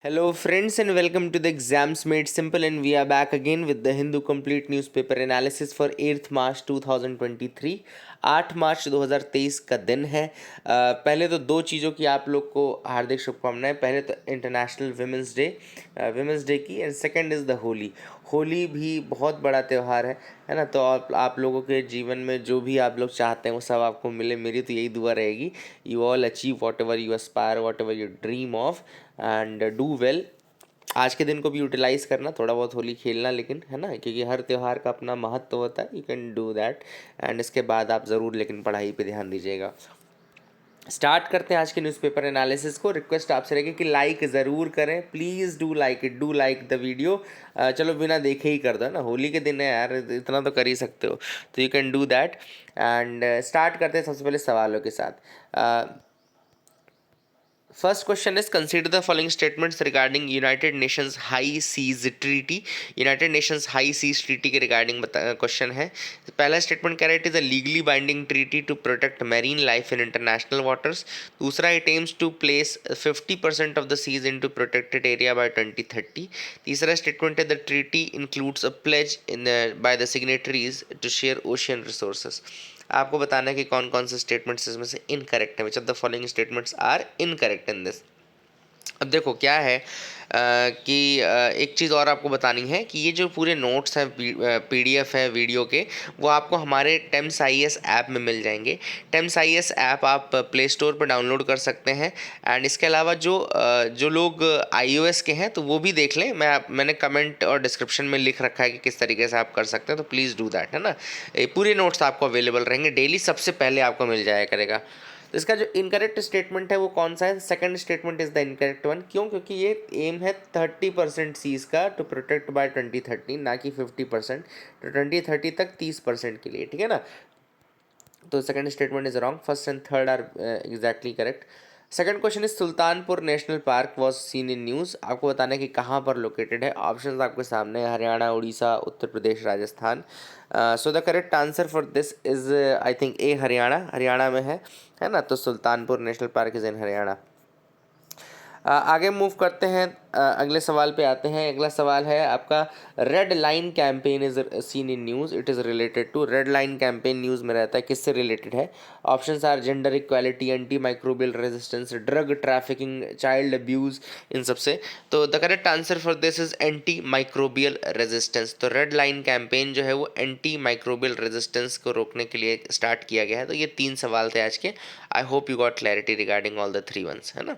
Hello, friends, and welcome to the Exams Made Simple. And we are back again with the Hindu Complete Newspaper Analysis for 8th March 2023. 8 मार्च 2023 का दिन है। पहले तो दो चीज़ों की आप लोग को हार्दिक शुभकामनाएं। पहले तो इंटरनेशनल विमेंस डे की, and second is the Holi. Holi भी बहुत बड़ा त्यौहार है ना। तो आप लोगों के जीवन में जो भी आप लोग चाहते हैं वो सब आपको मिले। मेरी तो यही दुआ रहेगी, you all achieve what ever you Aspire, what ever you dream of, and do well. आज के दिन को भी यूटिलाइज़ करना, थोड़ा बहुत होली खेलना, लेकिन है ना, क्योंकि हर त्यौहार का अपना महत्व होता है। You can do that, and इसके बाद आप ज़रूर लेकिन पढ़ाई पे ध्यान दीजिएगा। स्टार्ट करते हैं आज के न्यूज़पेपर एनालिसिस को। रिक्वेस्ट आपसे रहेगी कि लाइक ज़रूर करें, please do like it, do like the video. चलो बिना देखे ही कर दो ना, होली के दिन है यार, इतना तो कर ही सकते हो, तो you can do that. And start करते हैं सबसे पहले सवालों के साथ। First question is, consider the following statements regarding United Nations High Seas Treaty. United Nations High Seas Treaty के regarding क्वेश्चन है। पहला स्टेटमेंट कह रहा है, it is a legally binding treaty to protect marine life in international waters. दूसरा, it aims to place 50% of the seas into protected area by 2030। तीसरा statement है, the treaty includes a pledge in by the signatories to share ocean resources. आपको बताना है कि कौन कौन से स्टेटमेंट्स इसमें से इनकरेक्ट है, which of the following statements are incorrect in this. अब देखो क्या है कि एक चीज़ और आपको बतानी है कि ये जो पूरे नोट्स हैं, पीडीएफ है वीडियो के, वो आपको हमारे टेम्स आईएएस ऐप में मिल जाएंगे। टेम्स आईएएस ऐप आप प्ले स्टोर पर डाउनलोड कर सकते हैं। एंड इसके अलावा जो लोग आईओएस के हैं तो वो भी देख लें। मैंने कमेंट और डिस्क्रिप्शन में लिख रखा है कि किस तरीके से आप कर सकते हैं, तो प्लीज़ डू दैट, है ना। ये पूरे नोट्स आपको अवेलेबल रहेंगे डेली, सबसे पहले आपको मिल जाया करेगा। तो इसका जो इनकरेक्ट स्टेटमेंट है वो कौन सा है? Second statement is the incorrect one. क्यों? क्योंकि ये एम है 30% सीज का टू प्रोटेक्ट बाय 2030, ना कि 50%। तो 2030 तक 30% के लिए, ठीक है ना। तो second statement is wrong, first and third are exactly correct. Second question is, Sultanpur national park was seen in news. आपको बताना है कि कहाँ पर लोकेटेड है। ऑप्शंस आपके सामने है, Haryana, Orissa, Uttar Pradesh, Rajasthan. So the correct answer for this is I think A, Haryana में है ना। तो Sultanpur national park is in Haryana. आगे मूव करते हैं, अगले सवाल पे आते हैं। अगला सवाल है आपका, red line campaign is seen in news, it is related to. Red line campaign news में रहता है, किससे रिलेटेड है? Options are gender equality, anti microbial resistance, drug trafficking, child abuse, इन सबसे। तो the correct answer for this is anti microbial resistance. तो red line campaign जो है वो एंटी माइक्रोबियल रेजिस्टेंस को रोकने के लिए स्टार्ट किया गया है। तो ये 3 सवाल थे आज के। I hope you got clarity regarding all the 3 ones, है ना।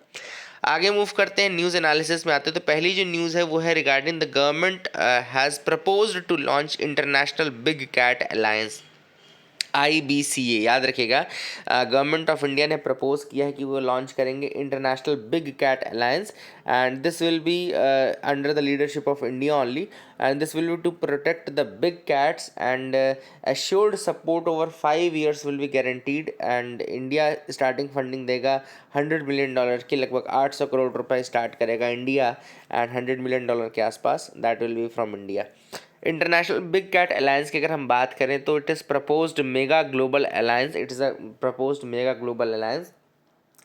आगे मूव करते हैं, न्यूज़ एनालिसिस में आते हैं। तो पहली जो न्यूज़ है वो है regarding the government has proposed to launch international big cat alliance, IBCA। याद रखिएगा, गवर्नमेंट ऑफ इंडिया ने प्रपोज किया है कि वो लॉन्च करेंगे international big cat alliance, and this will be under the leadership of India only, and this will be to protect the big cats, and assured support over 5 years will be guaranteed. And India starting funding देगा $100 million की, लगभग 800 करोड़ रुपए start करेगा India, and $100 million के आसपास that will be from India. International big cat alliance की अगर हम बात करें तो it is proposed mega global alliance, it is a proposed mega global alliance,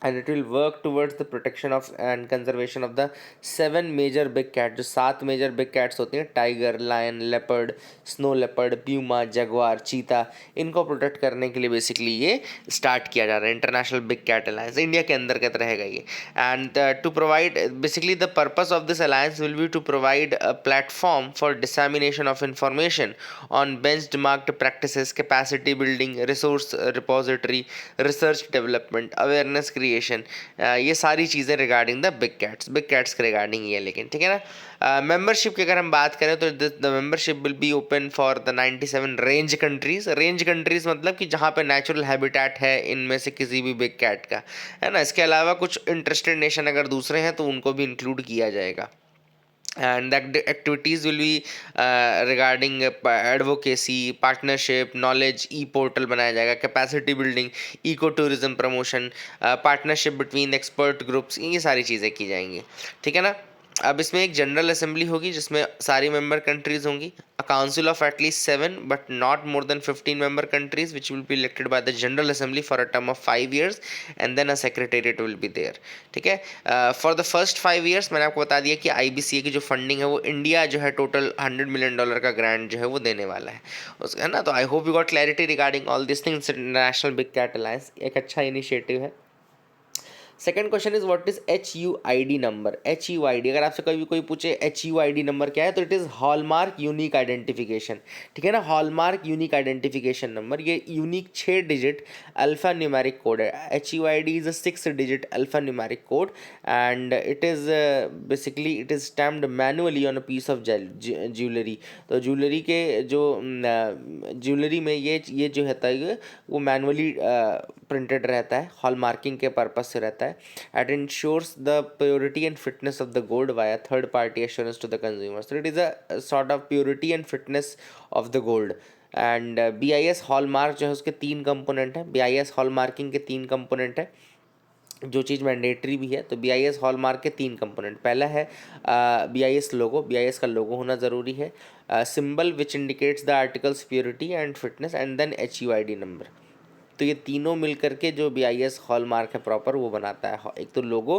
and it will work towards the protection of and conservation of the 7 major big cats। जो 7 major big cats होती हैं, tiger, lion, leopard, snow leopard, puma, jaguar, cheetah, इनको protect करने के लिए basically ये start किया जा रहा है international big cat alliance. India के अंतर्गत रहेगा ये, and to provide basically the purpose of this alliance will be to provide a platform for dissemination of information on benchmarked practices, capacity building, resource repository, research development, awareness creation, ये सारी चीज़ें regarding the big cats के regarding ये। लेकिन ठीक है ना, membership की अगर हम बात करें तो the membership will be open for the 97 range countries. Range countries मतलब कि जहाँ पे नेचुरल हैबिटेट है इनमें से किसी भी बिग कैट का, है ना। इसके अलावा कुछ इंटरेस्टेड नेशन अगर दूसरे हैं तो उनको भी इंक्लूड किया जाएगा। And the activities will be regarding advocacy, partnership, knowledge, e-portal बनाया जाएगा, capacity building, eco tourism promotion, partnership between expert groups, ये सारी चीज़ें की जाएंगी, ठीक है ना। अब इसमें एक जनरल असेंबली होगी जिसमें सारी मेंबर कंट्रीज होंगी, a council of at least 7 but not more than 15 member countries which will be elected by the general assembly for a term of 5 years and then a secretariat will be there. ठीक है, for the first 5 years मैंने आपको बता दिया कि IBCA की जो funding है वो इंडिया जो है टोटल $100 million का ग्रांट जो है वो देने वाला है है ना। तो I hope you got clarity regarding all this things. International big cat alliance एक अच्छा इनिशिएटिव है। Second question is what is HUID number. HUID, अगर आपसे कभी कोई पूछे HUID नंबर क्या है तो it is hallmark unique identification. ठीक है ना, हॉलमार्क यूनिक आइडेंटिफिकेशन नंबर, ये unique 6 digit alpha numeric code है। HUID is a 6 digit alpha numeric code and it is basically it is stamped manually on a piece of jewellery. तो jewellery के जो jewellery में ये जो रहता है वो मैनुअली प्रिंटेड रहता है, हॉलमार्किंग के पर्पज से रहता है। It ensures the purity and fitness of the gold via third party assurance to the consumer. So it is a sort of purity and fitness of the gold. And BIS hallmark जो है उसके 3 component हैं। BIS hallmarking के 3 component है, जो चीज़ mandatory भी है। तो BIS हॉलमार्क के 3 कंपोनेंट, पहला है BIS लोगो, BIS का लोगो होना ज़रूरी है, symbol which indicates the article's purity and fitness and then HUID number. तो ये तीनों मिल करके जो BIS हॉलमार्क है प्रॉपर वो बनाता है, एक तो लोगो,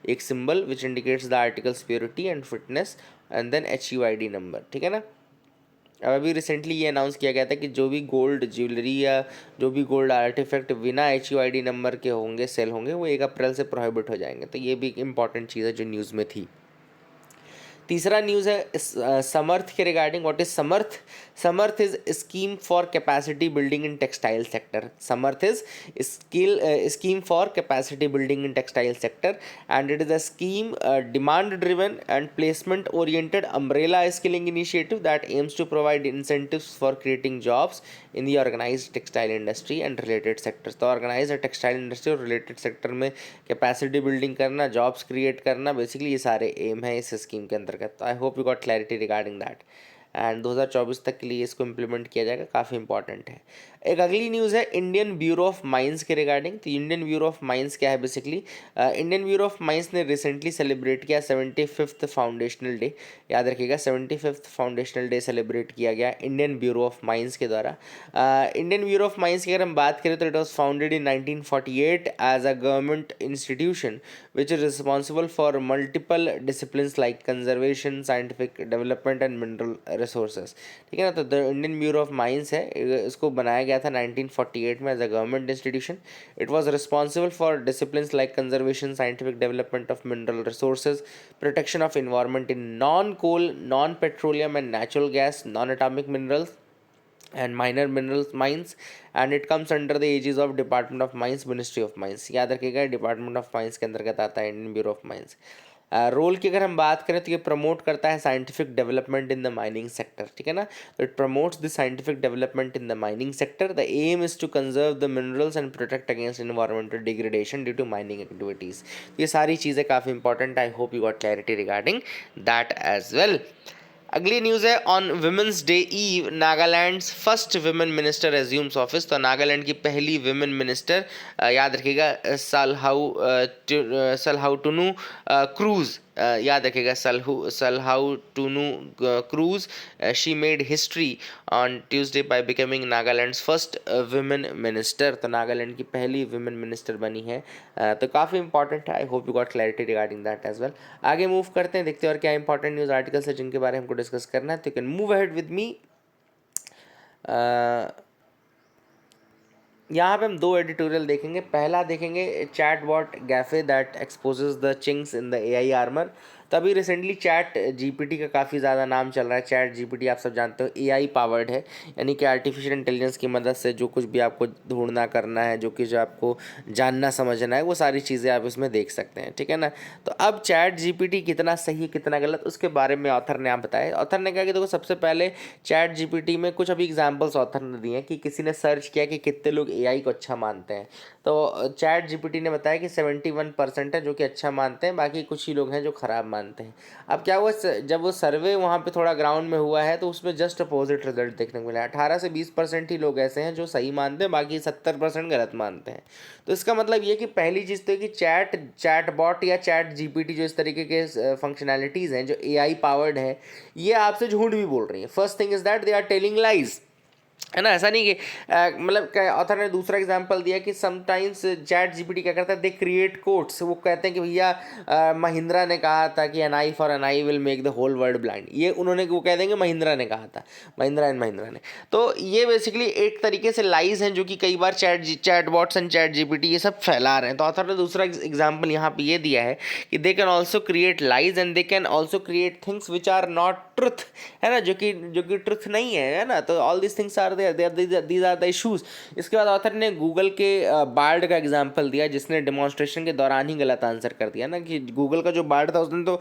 एक symbol which indicates the article's purity and fitness and then HUID number. ठीक है ना। अब अभी रिसेंटली ये अनाउंस किया गया था कि जो भी गोल्ड ज्वेलरी या जो भी गोल्ड आर्टिफैक्ट बिना HUID नंबर के होंगे सेल होंगे वो 1 अप्रैल से प्रोहिबिट हो जाएंगे। तो ये भी एक इंपॉर्टेंट चीज़ है जो न्यूज़ में थी। तीसरा न्यूज़ है समर्थ के regarding. What is Samarth? Samarth is scheme for capacity building in textile sector. Samarth is scheme for capacity building in textile sector and it is a scheme demand driven and placement oriented umbrella skilling initiative that aims to provide incentives for creating jobs in the organise textile industry and related sectors. तो organise textile industry और related sector में capacity building करना, jobs create करना, basically ये सारे M है इस scheme के अंतर्गत। तो I hope you got clarity regarding that and 2024 तक के लिए इसको इम्प्लीमेंट किया जाएगा, काफ़ी इंपॉर्टेंट है। एक अगली न्यूज़ है इंडियन ब्यूरो ऑफ माइंस के रिगार्डिंग। तो इंडियन ब्यूरो ऑफ माइंस क्या है basically? Indian bureau of mines ने रिसेंटली सेलिब्रेट किया 75th फाउंडेशनल डे। याद रखिएगा 75th फाउंडेशनल डे सेलिब्रेट किया गया इंडियन ब्यूरो ऑफ माइंस के द्वारा। इंडियन ब्यूरो ऑफ माइंस की अगर हम बात करें तो it was founded in 1948 as a government institution which is responsible for multiple disciplines like conservation, scientific development and mineral resources. ठीक है ना। तो the Indian bureau of mines है, इसको बनाया गया था 1948 में as a government institution. It was responsible for disciplines like conservation, scientific development of mineral resources, protection of environment in non coal, non petroleum and natural gas, non atomic minerals and minor minerals mines, and it comes under the aegis of Department of Mines, Ministry of Mines। याद रखिएगा department of mines के अंतर्गत आता है Indian bureau of mines. Role की अगर हम बात करें तो ये प्रमोट करता है scientific development in the mining sector. ठीक है ना। तो it promotes the scientific development in the mining sector. The aim is to conserve the minerals and protect against environmental degradation due to mining activities. ये सारी चीज़ें काफ़ी important, I hope you got clarity regarding that as well. अगली news है on women's day eve Nagaland's first women minister assumes office. तो नागालैंड की पहली women minister याद रखिएगा सलहाउटुनु क्रूज। याद रखिएगा Salhoutuonuo Kruse. She made history on Tuesday by becoming Nagaland's first women minister. तो नागालैंड की पहली वुमेन मिनिस्टर बनी है। तो काफ़ी इंपॉर्टेंट है, I hope you got clarity regarding that as well. आगे मूव करते हैं, देखते हैं और क्या इंपॉर्टेंट न्यूज़ आर्टिकल्स है जिनके बारे में हमको डिस्कस करना है। तो you can move ahead with me. यहाँ पे हम 2 एडिटोरियल देखेंगे। पहला देखेंगे chatbot gaffe that exposes the chinks in the AI armour. तो अभी रिसेंटली चैट GPT का काफ़ी ज़्यादा नाम चल रहा है। चैट GPT आप सब जानते हो AI पावर्ड है, यानी कि आर्टिफिशियल इंटेलिजेंस की मदद से जो कुछ भी आपको ढूंढना करना है, जो कि जो आपको जानना समझना है, वो सारी चीज़ें आप इसमें देख सकते हैं। ठीक है ना। तो अब चैट GPT कितना सही कितना गलत उसके बारे में ऑथर ने आप बताया। ऑथर ने कहा कि देखो सबसे पहले चैट GPT में कुछ अभी एग्जाम्पल्स ऑथर ने दिए हैं कि किसी ने सर्च किया कि कितने लोग AI को अच्छा मानते हैं। तो चैट GPT ने बताया कि 71% है जो कि अच्छा मानते हैं, बाकी कुछ ही लोग हैं जो ख़राब मानते हैं। मानते हैं। अब क्या हुआ, जब वो सर्वे वहाँ पे थोड़ा ग्राउंड में हुआ है तो उसमें जस्ट अपोजिट रिजल्ट देखने को मिला। 18 से 20% ही लोग ऐसे हैं जो सही मानते हैं, बाकी 70% गलत मानते हैं। तो इसका मतलब ये कि पहली चीज़ तो है कि चैट बॉट या चैट जीपीटी जो इस तरीके के फंक्शनैलिटीज़ हैं जो एआई पावर्ड है, ये आपसे झूठ भी बोल रही हैं। First thing is that they are telling lies, है ना। ऐसा नहीं कि मतलब ऑथर ने दूसरा एग्जांपल दिया कि समटाइम्स चैट जीपीटी क्या करता है, दे क्रिएट कोट्स। वो कहते हैं कि भैया महिंद्रा ने कहा था कि an eye for an eye will make the whole world blind, ये उन्होंने, वो कह देंगे महिंद्रा ने कहा था, महिंद्रा एंड महिंद्रा ने। तो ये बेसिकली एक तरीके से लाइज हैं जो कि कई बार chat bots and chat GPT ये सब फैला रहे हैं। तो ऑथर ने दूसरा एग्जाम्पल यहाँ पे ये दिया है कि they can also create lies and they can also create things which are not truth, है ना, जो कि ट्रुथ नहीं है ना। तो all this things are these are the issues। इसके बाद ऑथर ने गूगल के बार्ड का एग्जांपल दिया जिसने डेमोन्स्ट्रेशन के दौरान ही गलत आंसर कर दिया ना, कि गूगल का जो बार्ड था उसने तो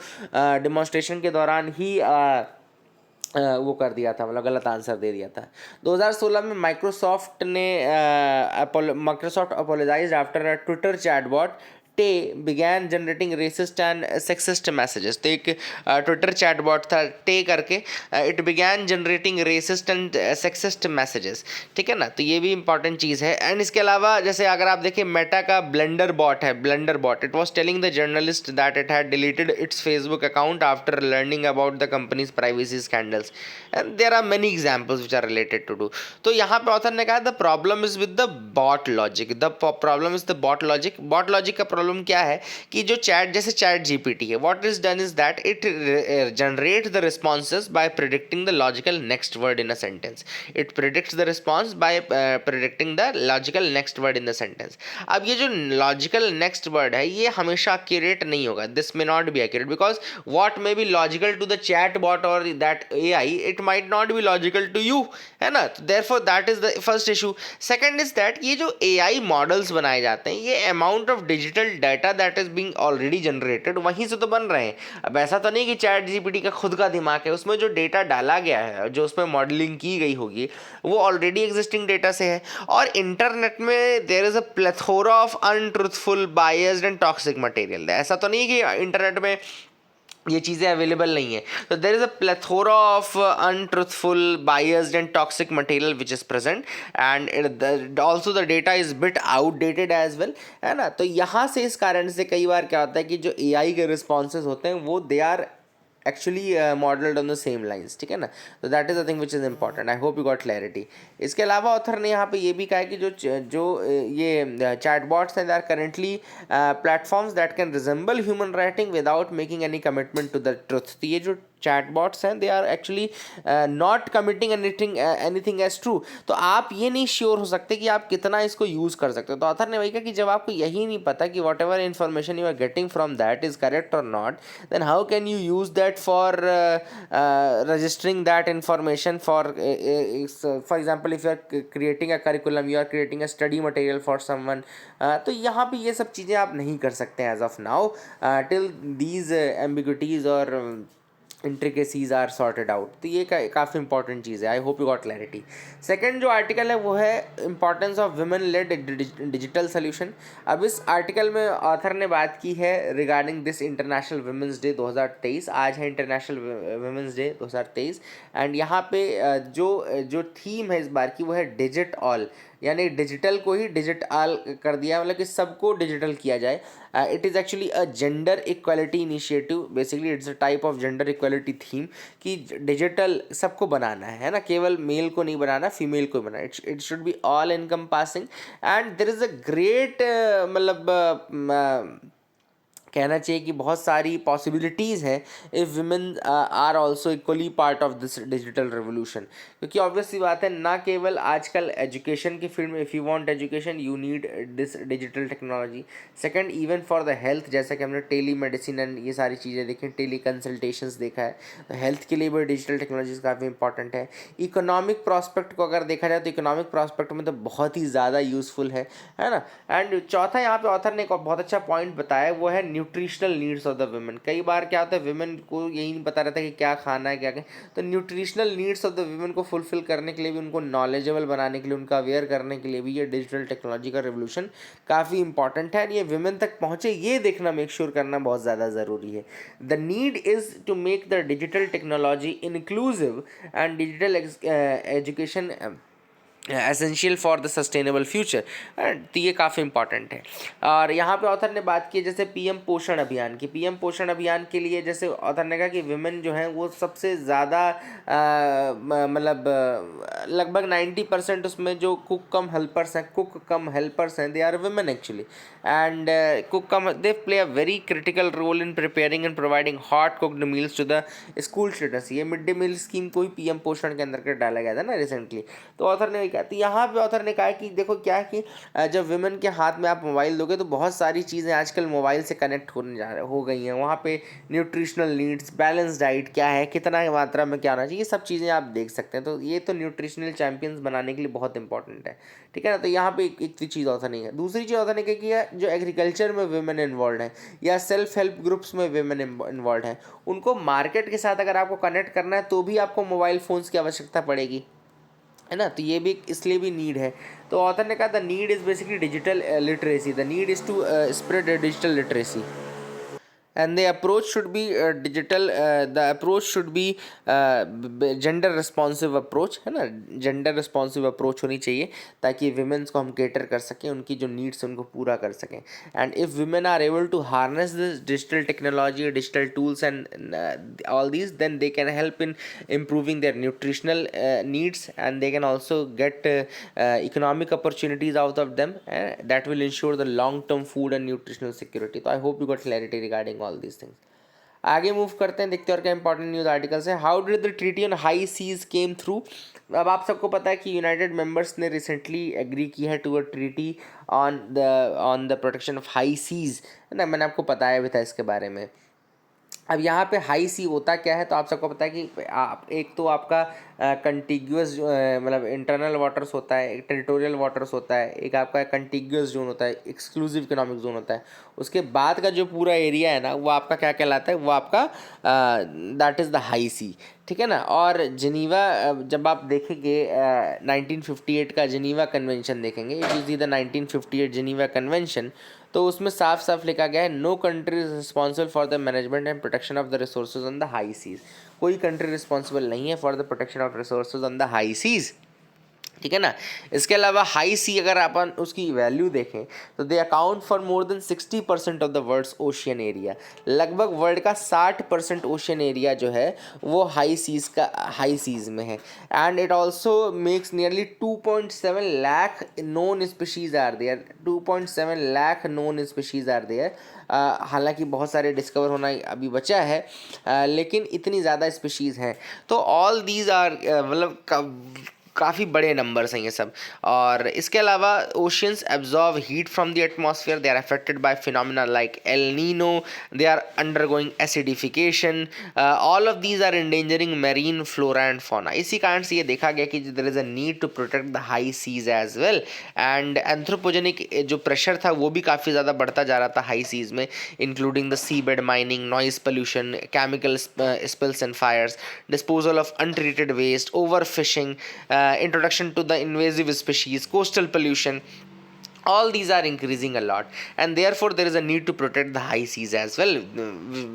डेमोन्स्ट्रेशन के दौरान ही वो कर दिया था, मतलब गलत आंसर दे दिया था। 2016 में Microsoft apologized after a Twitter chatbot Tay began generating racist and sexist messages. तो एक ट्विटर चैटबॉट था टे करके, it began generating racist and sexist messages, ठीक है ना। तो ये भी इंपॉर्टेंट चीज़ है। एंड इसके अलावा जैसे अगर आप देखें मेटा का ब्लेंडर बॉट है, Blender bot, it was telling the journalist that it had deleted its Facebook account after learning about the company's privacy scandals and there are many examples which are related to do. तो यहाँ पे author ने कहा the problem is with the bot logic, the problem is the bot logic. Bot logic का problem क्या है कि जो जैसे चैट जीपीटी है, what is done is that it generate the responses by predicting the logical next word in a sentence. It predicts the response by predicting the logical next word in the sentence. अब ये जो logical next word है ये हमेशा accurate नहीं होगा, this may not be accurate because what may be logical to the chat bot और that AI it might not be logical to you, है ना। Therefore that is the first issue. Second is that ये जो AI models बनाए जाते हैं ये amount of digital data that is being already generated वहीं से तो बन रहे हैं। अब ऐसा तो नहीं कि चैट जीपीटी का खुद का दिमाग है, उसमें जो डेटा डाला गया है, जो उसमें मॉडलिंग की गई होगी वो ऑलरेडी एग्जिस्टिंग डेटा से है। और इंटरनेट में there is a plethora of untruthful, biased and toxic material. ऐसा तो नहीं कि इंटरनेट में ये चीज़ें अवेलेबल नहीं है। तो there is a plethora of untruthful, biased and toxic material which is present and also the data is bit outdated as well, है ना। तो यहाँ से इस कारण से कई बार क्या होता है कि जो एआई के रिस्पॉन्सेज होते हैं वो they are actually modelled on the same lines, ठीक है ना। तो that is the thing which is important. I hope you got clarity. इसके अलावा ऑथर ने यहाँ पे ये भी कहा है कि ये चैटबॉट्स हैं they are currently platforms that can resemble human writing without making any commitment to the truth. तो ये जो चैटबॉट्स हैं they are actually not committing anything as true. तो आप ये नहीं श्योर हो सकते कि आप कितना इसको यूज़ कर सकते हो। तो ऑथर ने वही कहा कि जब आपको यही नहीं पता कि whatever information you are getting from that is correct और नॉट, then how can you use that for registering that information for example if you are creating a curriculum, you are creating a study material for someone। तो यहाँ पे ये सब चीज़ें आप नहीं कर सकते as of now till these ambiguities और इंट्रिकेसीज आर सॉर्टेड आउट। तो ये काफ़ी इंपॉर्टेंट चीज़ है। I hope you got clarity. Second जो आर्टिकल है वो है importance of women lead digital solution. अब इस आर्टिकल में ऑथर ने बात की है regarding this international women's day 2023। आज है इंटरनेशनल वुमेंस डे 2023 एंड यहाँ पे जो थीम है इस बार की वो है डिजिट ऑल, यानी डिजिटल को ही डिजिटल कर दिया, मतलब कि सबको डिजिटल किया जाए। It is actually a gender equality initiative, basically it's a type of gender equality theme कि डिजिटल सबको बनाना है ना, केवल मेल को नहीं बनाना, फीमेल को बनाना। It should be all encompassing and there is a great मतलब कहना चाहिए कि बहुत सारी पॉसिबिलिटीज़ हैं if women are also equally part of this digital revolution. क्योंकि ऑब्वियसली बात है ना, केवल आजकल एजुकेशन की फील्ड में if you want education you need this digital technology. Second even for the health, जैसा कि हमने टेली मेडिसिन एंड ये सारी चीज़ें देखी, टेली कंसल्टेशंस देखा है, तो हेल्थ के लिए भी डिजिटल टेक्नोलॉजीज काफ़ी इंपॉर्टेंट है। इकोनॉमिक प्रॉस्पेक्ट को अगर देखा जाए तो इकोनॉमिक प्रॉस्पेक्ट में तो बहुत ही ज़्यादा यूज़फुल है ना। एंड चौथा यहाँ पे ऑथर ने एक बहुत अच्छा पॉइंट बताया, वो है nutritional needs of the women. कई बार क्या होता है, वुमेन को यही नहीं पता रहता कि क्या खाना है क्या क्या, तो nutritional needs of the women को फुलफिल करने के लिए भी, उनको नॉलेजेबल बनाने के लिए, उनका अवेयर करने के लिए भी ये डिजिटल टेक्नोलॉजी का रिवोल्यूशन काफ़ी इंपॉर्टेंट है। ये वुमेन तक पहुँचे ये देखना, मेक श्योर करना बहुत ज़्यादा ज़रूरी है। The need is to make the digital technology inclusive and digital education essential for the sustainable future. तो ये काफ़ी इंपॉर्टेंट है। और यहाँ पे ऑथर ने बात की जैसे पीएम पोषण अभियान की। पीएम पोषण अभियान के लिए जैसे ऑथर ने कहा कि विमेन जो हैं वो सबसे ज़्यादा मतलब लगभग 90% उसमें जो कुक कम हेल्पर्स हैं, they are women actually. And they play a very critical role in preparing and providing hot cooked meals to the school students. ये मिड डे मील स्कीम को ही पीएम पोषण के अंदर कर डाला गया था ना रिसेंटली। तो ऑथर ने कहा, तो यहाँ पे ऑथर ने कहा कि देखो क्या है कि जब वुमेन के हाथ में आप मोबाइल दोगे तो बहुत सारी चीज़ें आजकल मोबाइल से कनेक्ट हो गई हैं। वहाँ पे न्यूट्रिशनल नीड्स, बैलेंस डाइट क्या है, कितना मात्रा में क्या होना चाहिए, ये सब चीज़ें आप देख सकते हैं। तो ये तो न्यूट्रिशनल चैंपियंस बनाने के लिए बहुत इंपॉर्टेंट है, ठीक है ना। तो यहाँ पे एक चीज़ ऑथर नहीं है। दूसरी चीज़ ऑथर ने क्या किया, जो एग्रीकल्चर में वुमेन इन्वॉल्व है या सेल्फ हेल्प ग्रुप्स में वुमेन इन्वॉल्व है, उनको मार्केट के साथ अगर आपको कनेक्ट करना है तो भी आपको मोबाइल फ़ोन्स की आवश्यकता पड़ेगी, है ना। तो ये भी इसलिए भी नीड है। तो ऑथर ने कहा the need is basically digital literacy, the need is to spread digital literacy and the approach should be the approach should be gender responsive approach, है ना। जेंडर रिस्पॉन्सिव अप्रोच होनी चाहिए ताकि विमेंस को हम केटर कर सकें, उनकी जो नीड्स हैं उनको पूरा कर सकें। And if women are able to harness this digital technology, digital tools and all these, then they can help in improving their nutritional needs and they can also get economic opportunities out of them that will ensure the long term food and nutritional security. तो I hope you got clarity regarding all these things. आगे move करते हैं, देखते हैं और क्या important news articles है। How did the treaty on high seas came through. अब आप सबको पता है कि यूनाइटेड मेंबर्स ने रिसेंटली एग्री की है to a treaty on the protection of high seas, है ना। मैंने आपको बताया भी था इसके बारे में। अब यहाँ पे हाई सी होता क्या है, तो आप सबको पता है कि आप एक तो आपका कंटिग्यूअस मतलब इंटरनल वाटर्स होता है, एक टेरिटोरियल वाटर्स होता है, एक आपका कंटिग्यूअस जोन होता है, एक्सक्लूसिव इकोनॉमिक जोन होता है। उसके बाद का जो पूरा एरिया है ना, वो आपका क्या कहलाता है, वो आपका दैट इज़ द हाई सी, ठीक है ना। और जिनीवा जब आप देखेंगे 1958 का जिनीवा कन्वेंशन देखेंगे, it is the 1958 Geneva convention, तो उसमें साफ साफ लिखा गया है no country is responsible for the management and protection of the resources on the high seas. कोई कंट्री रिस्पॉन्सिबल नहीं है for the protection of resources on the high seas, ठीक है ना। इसके अलावा हाई सी अगर अपन उसकी वैल्यू देखें तो they account for more than 60% of the world's ocean area. लगभग वर्ल्ड का 60% ओशियन एरिया जो है वो हाई सीज में है। And it also makes nearly 2.7 lakh known species are there, 2.7 lakh known species are there. हालांकि बहुत सारे डिस्कवर होना अभी बचा है, लेकिन इतनी ज़्यादा स्पीशीज़ हैं। तो ऑल दीज आर मतलब काफ़ी बड़े नंबर्स हैं ये सब। और इसके अलावा oceans absorb heat from the atmosphere, they are affected by phenomena like El Nino, they are undergoing acidification, all of these are endangering marine flora and fauna. इसी कारण से ये देखा गया कि there is a need to protect the high seas as well. And anthropogenic जो pressure था वो भी काफ़ी ज़्यादा बढ़ता जा रहा था हाई सीज में, including the sea bed mining, noise pollution, chemical spills and fires, disposal of untreated waste, over fishing, introduction to the invasive species, coastal pollution. All these are increasing a lot, and therefore there is a need to protect the high seas as well,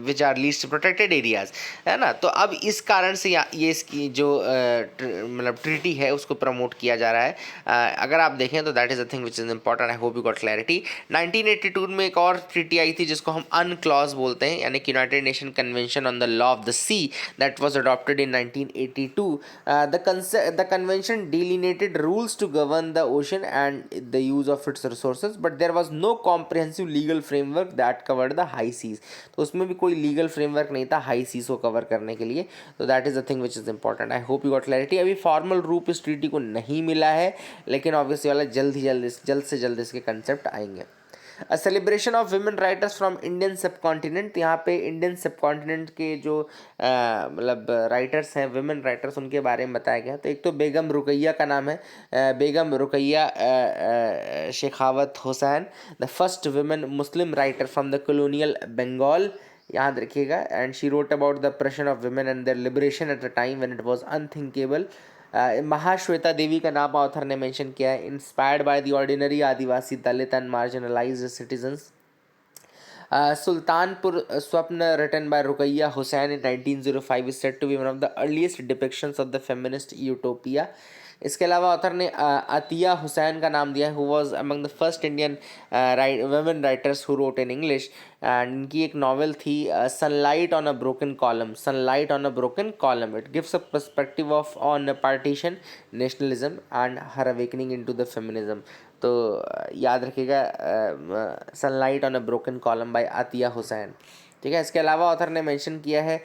which are least protected areas, है ना। तो अब इस कारण से ये इसकी जो मतलब ट्रीटी है उसको प्रमोट किया जा रहा है। अगर आप देखें तो that is a thing which is important. I hope you got clarity. 1982 में एक और ट्रीटी आई थी जिसको हम अनक्लॉज बोलते हैं, यानी कि United Nation convention on the law of the sea, that was adopted in 1982। The convention delineated rules to govern the ocean and the use of resources, but there was no comprehensive legal framework that covered the high seas। तो उसमें भी कोई legal framework नहीं था high seize को cover करने के लिए। तो that is the thing which is important. I hope you got clarity. अभी फॉर्मल रूप इस ट्रीटी को नहीं मिला है, लेकिन ऑब्वियसली वाला जल्द से जल्द इसके कंसेप्ट आएंगे। A celebration of women writers from Indian सब कॉन्टिनेंट, यहाँ पे इंडियन सब कॉन्टिनेंट के जो मतलब राइटर्स हैं, वुमेन राइटर्स, उनके बारे में बताया गया। तो एक तो बेगम रुकैया का नाम है, Begum Rokeya Sakhawat Hossain, the first women Muslim writer from the colonial Bengal, याद रखिएगा। And she wrote about the oppression of women and their liberation at a time when it was unthinkable. Mahasweta Devi का नाम ऑथर ने मेंशन किया है। Inspired by the ordinary Adivasi Dalit and marginalized citizens. Sultanpur स्वप्न written by Ruqayya Hussain in 1905 is said to be one of the earliest depictions of the feminist utopia. इसके अलावा author ने अतिया हुसैन का नाम दिया है, who was among the first Indian women writers who wrote in English. And इनकी एक novel थी Sunlight on a Broken Column, Sunlight on a Broken Column. It gives a perspective of on partition, nationalism and her awakening into the feminism. तो याद रखिएगा Sunlight on a Broken Column by Attia Hussain, ठीक है। इसके अलावा author ने mention किया है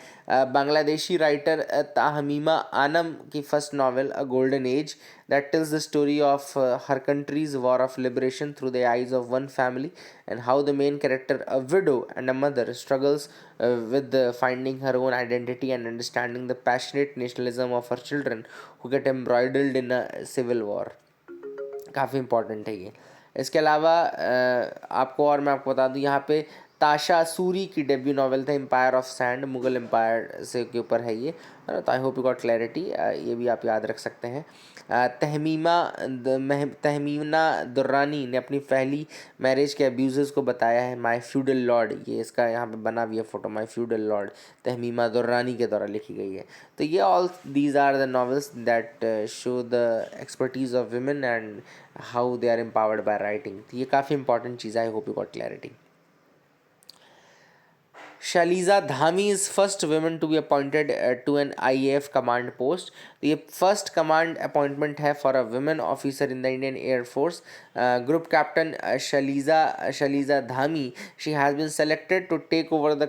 बांग्लादेशी राइटर ताहमीमा आनम की first novel a golden age that tells the story of her countries war of liberation through the eyes of one family and how the main character a window and a mother struggles with finding her own identity and understanding the passionate nationalism of her children who get embroiled in a civil war। काफ़ी important है ये। इसके अलावा आपको और मैं आपको बता दूँ, यहाँ पे ताशा सूरी की डेब्यू नॉवल था Empire of Sand, Mughal empire से के ऊपर है ये। तो I hope you got clarity, ये भी आप याद रख सकते हैं। तहमीना दुर्रानी ने अपनी पहली मैरिज के अब्यूज़ को बताया है माय फ्यूडल लॉर्ड, ये इसका यहाँ पे बना भी है photo, my feudal lord Tehmina Durrani के द्वारा लिखी गई है। तो ये all these are the novels that show the expertise of women and how they are empowered by writing. तो ये काफ़ी इंपॉर्टेंट चीज़ है, I hope you got clarity. Shaliza Dhami is first woman to be appointed to an IAF command post। तो ये first command appointment है for a women officer in the Indian air force. Group captain Shaliza Dhami, she has been selected to take over the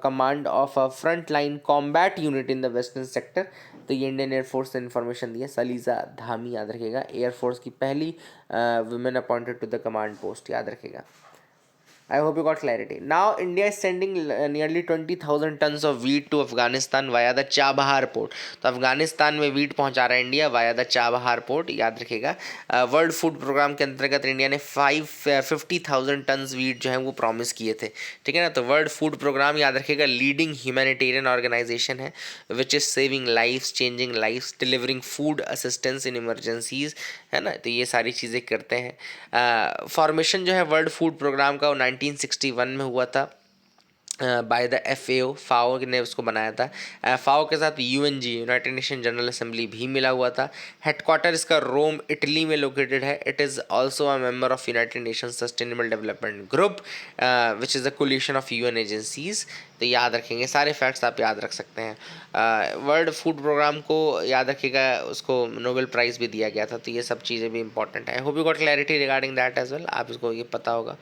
command of a front line combat unit in the western sector. तो ये Indian air force ने information दी है। शलीजा धामी याद रखिएगा, air force की पहली women appointed to the command post, याद रखिएगा। I hope you got clarity. Now India is sending nearly 20,000 tons of wheat to Afghanistan via the Chabahar port. तो अफगानिस्तान में वीट पहुंचा रहा है India via the Chabahar port, याद रखिएगा। World food programme के अंतर्गत इंडिया ने 50,000 टन वीट जो है वो प्रॉमिस किए थे, ठीक है ना। तो वर्ल्ड फूड प्रोग्राम याद रखिएगा ह्यूमैनिटेरियन ह्यूमैनिटेरियन ऑर्गेनाइजेशन है which is saving lifes, changing lifes, delivering food assistance in emergencies, है ना। तो ये सारी चीज़ें करते हैं। फॉर्मेशन जो है वर्ल्ड फूड प्रोग्राम का 1961 में हुआ था बाय द FAO, फाओ ने उसको बनाया था। फाओ के साथ UNG United nation general assembly भी मिला हुआ था। हेडक्वार्टर इसका रोम इटली में लोकेटेड है। It is also a member of United nation sustainable development group which is a collision of UN agencies. तो याद रखेंगे, सारे फैक्ट्स आप याद रख सकते हैं। वर्ल्ड फूड प्रोग्राम को याद रखिएगा, उसको नोबेल प्राइज़ भी दिया गया था। तो ये सब चीज़ें भी इंपॉर्टेंट है। Hope you got clarity regarding that as well, आप इसको ये पता होगा।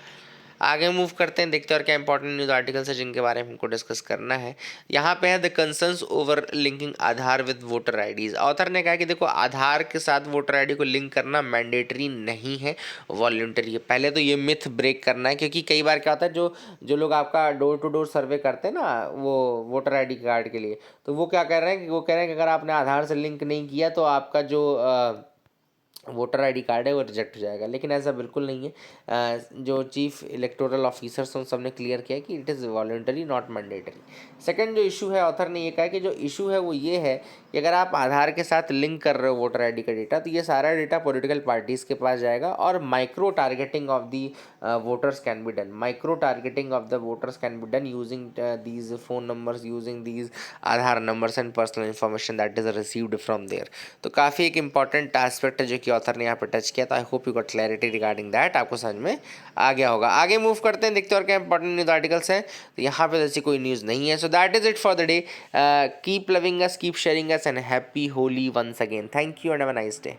आगे मूव करते हैं, देखते हैं और क्या इंपॉर्टेंट न्यूज़ आर्टिकल्स है जिनके बारे में हमको डिस्कस करना है। यहाँ पे है the concerns over linking Aadhaar with voter IDs. Author ने कहा कि देखो आधार के साथ वोटर आईडी को लिंक करना मैंडेटरी नहीं है, वॉलंटरी है। पहले तो ये मिथ ब्रेक करना है, क्योंकि कई बार क्या होता है, जो लोग आपका डोर टू डोर सर्वे करते हैं ना वो वोटर आई कार्ड के लिए, तो वो क्या कह रहे हैं कि वो कह रहे हैं कि अगर आपने आधार से लिंक नहीं किया तो आपका जो वोटर आईडी कार्ड है वो रिजेक्ट हो जाएगा। लेकिन ऐसा बिल्कुल नहीं है। जो चीफ इलेक्टोरल ऑफिसर्स हैं उन सब ने क्लियर किया कि it is voluntary not mandatory. Second जो इशू है, ऑथर ने ये कहा कि जो इशू है वो ये है कि अगर आप आधार के साथ लिंक कर रहे हो वोटर आईडी का डेटा, तो ये सारा डेटा पॉलिटिकल पार्टीज़ के पास जाएगा और micro targeting of the voters can be done. Micro targeting of the voters can be done using these phone numbers, using these Aadhaar numbers and personal information that is received from there. तो काफ़ी एक important aspect है जो कि author ने यहाँ पर touch किया। तो I hope you got clarity regarding that, आपको समझ में आ गया होगा। आगे मूव करते हैं, देखते हैं और क्या इंपॉर्टेंट न्यूज़ आर्टिकल्स हैं। तो यहाँ पे ऐसी कोई न्यूज़ नहीं है। So that is it for the day. Keep loving us, keep sharing us and happy Holi once again. Thank you and have a nice day.